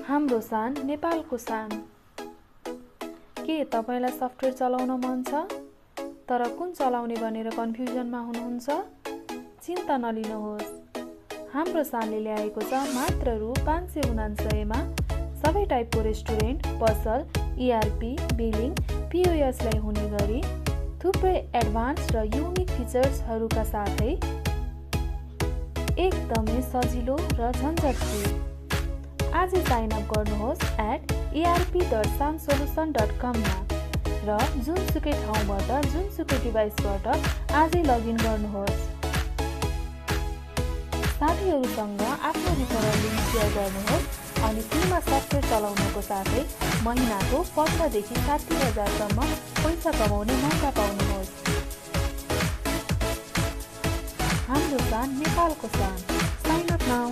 हाम्रो शान नेपालको शान। के तपाईलाई सफ्टवेयर चलाउन मन छ तर कुन चलाउने भनेर कन्फ्युजनमा हुनुहुन्छ? चिन्ता नलिनुहोस्, हाम्रो शानले ल्याएको छ मात्र रु 599 मा सबै टाइपको रेस्टुरेन्ट, पसल, ERP, बिलिङ, POS लाई हुने गरी थुप्रै एडभान्स र युनिक फिचर्सहरूका साथै एकदमै सजिलो र झन्झट फ्री। आजै साइन अप गर्नुहोस् @erp.sansolution.com मा र जुनसुकै ठाउँबाट जुनसुकै डिभाइसबाट आजै लगइन गर्नुहोस्। साथीहरूसँग आफ्नो रिफरल लिङ्क सेयर गर्नुहोस् अनि फ्रीमा सफ्टवेयर चलाउनको साथै महिनाको 15 देखि 60,000 सम्म पैसा कमाउने मौका पाउनुहोस्। हाम्रो शान नेपालको शान। Sign up now.